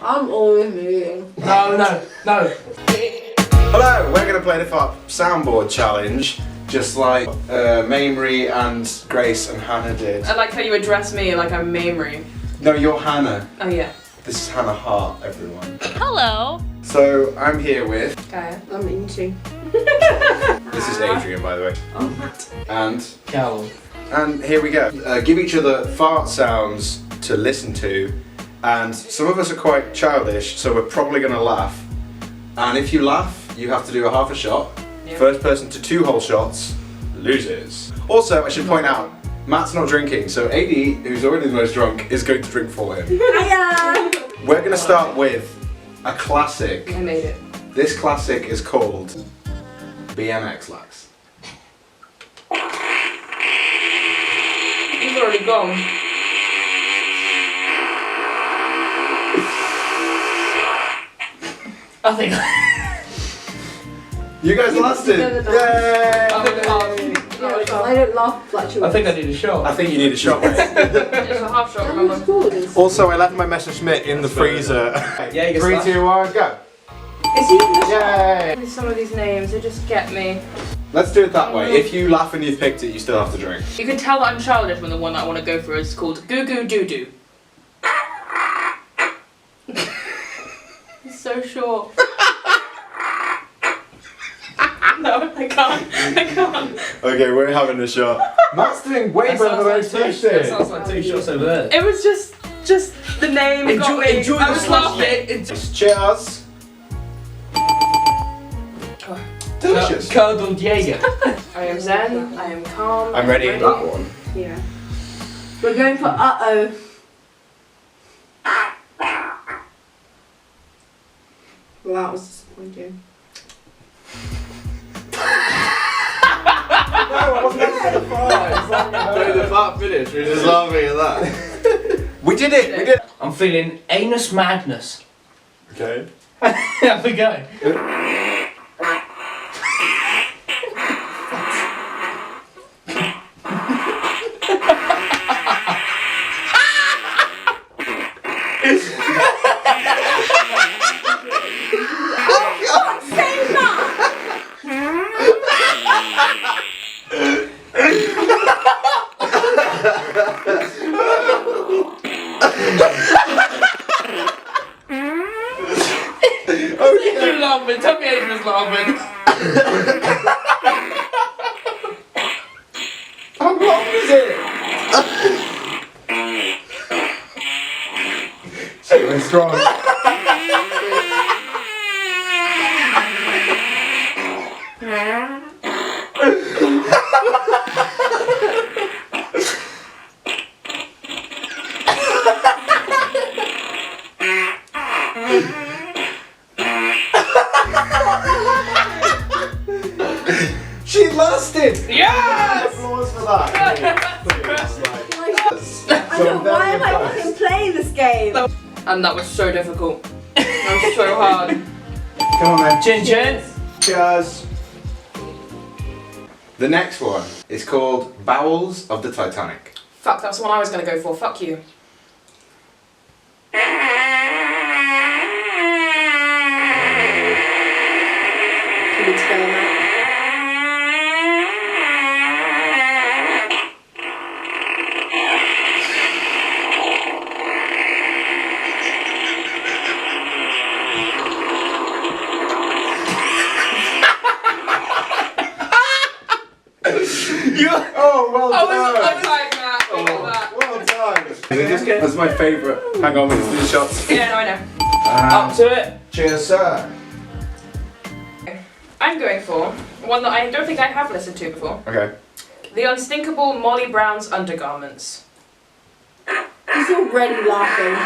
I'm always moving. No. Hello, we're going to play the Soundboard challenge, just like Mamrie and Grace and Hannah did. I like how you address me like I'm Mamrie. No, you're Hannah. Oh yeah. This is Hannah Hart, everyone. Hello. So, I'm here with... Kaia. I'm into. This is Adrienne, by the way. Oh, Matt. And... Callum. And here we go. Give each other fart sounds to listen to, and some of us are quite childish, so we're probably going to laugh. And if you laugh, you have to do a half a shot. Yep. First person to 2 whole shots loses. Also, I should point out, Matt's not drinking, so AD, who's already the most drunk, is going to drink for him. Hiya! We're going to start with a classic. I made it. This classic is called BMX Lax. You've already gone. I think. You guys lasted! never done. Yay! I don't laugh like children. I think I need a shot. I think you need a shot, mate. It's a half shot, That remember? was good. Also, I left my Messerschmitt in the freezer. Yeah, you 3, can 2, 1, go! Is he in the shot? Yay! Some of these names, they just get me. Let's do it that way. If you laugh and you've picked it, you still have to drink. You can tell that I'm childish when the one that I want to go for is called Goo Goo Doo Doo. It's so short. No, I can't. Okay, we're having a shot. Matt's doing way That better than I sounds like expected. That sounds like 2 shots over there. It was just the name got me. Enjoy I the was slush. laughing. Cheers. Delicious. Curdled Jaeger. I am zen, I am calm. I'm ready. That one. Yeah. We're going for uh-oh. Well, that was disappointing. No, I wasn't actually surprised. The fart finish. We're just laughing at that. We did it. We did it. I'm feeling anus madness. Okay. Have we go. You're laughing. Tell me Adrienne's laughing. How long is it? It's going strong. She lasted! Yes! Applause for that. I don't, why am I fucking playing this game? And that was so difficult. That was so hard. Come on, man. Chin chin. Cheers. The next one is called Bowels of the Titanic. Fuck, that's the one I was gonna go for. Fuck you. Keep it together, Matt. Oh, well I done! was like that. I got that. Well done! That's my favourite. Hang on, let's do the shots. Yeah, no, I know. Up to it. Cheers, sir. I'm going for one that I don't think I have listened to before. Okay. The Unstinkable Molly Brown's Undergarments. He's already laughing.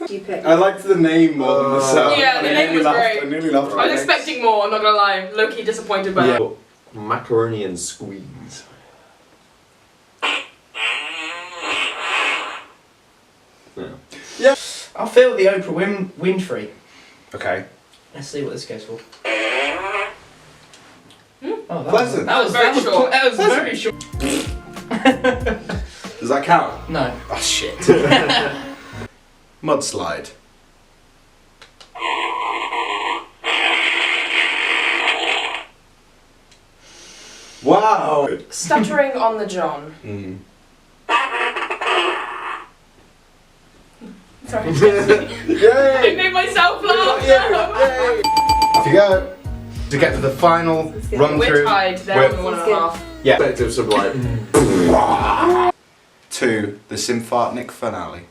You pick. I liked the name more than the sound. Yeah, the name was great. I nearly laughed. I was expecting more, I'm not gonna lie. Low-key disappointed by that. Macaroni and squeeze. Yeah. I feel the Oprah Winfrey. Okay. Let's see what this goes for. Oh, Pleasant. That was very short. That was very short. Does that count? No. Oh shit. Mudslide. Wow. Stuttering on the John. Mm. Sorry. I Yay! made myself laugh. Yay! Off you go. To get to the final run We're through. tied. They're on 1.5. Yeah. Perspectives of like. To the Symphonic finale.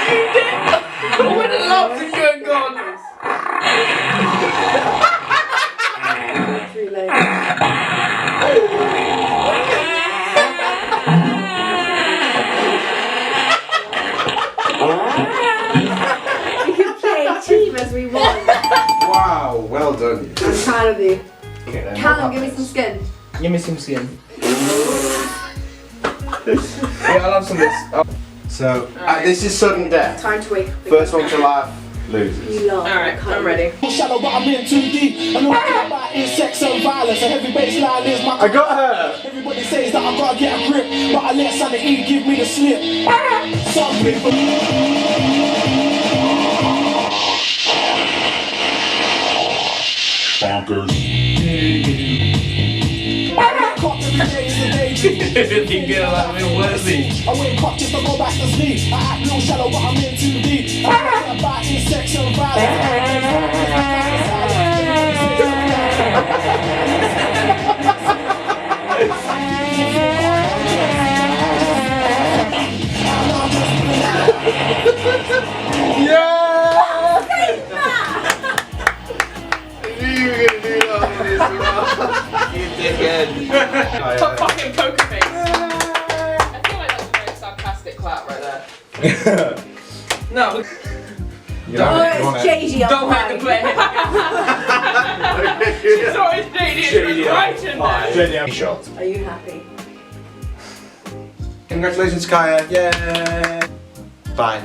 I would have loved to go gone. Too late. We can play team as we want. Wow, well done. I'm proud of you. Okay then. Callum, give me some skin. Give me some skin. Yeah, I'll have some of this. Oh. So, this is sudden death. Time to wake up. First one to laugh loses. You laugh. Alright, I'm ready. Shallow, but I'm in too deep. I know nothing about is sex and violence. A heavy baseline is my. I got her! Everybody says that I gotta get a grip, but I let Santa E give me the slip. Some people. Bonkers. Really good, like we're worthy. I wake up just to go back to sleep. I act real shallow, but I'm in too deep. I know nothing about is sex and Fucking poker face. I feel like that's a very sarcastic clap right there. No, Oh, it's JD. Don't make the play. She's always JD. Right in there. Shot. Are you happy? Congratulations, Kaia. Yay! Bye.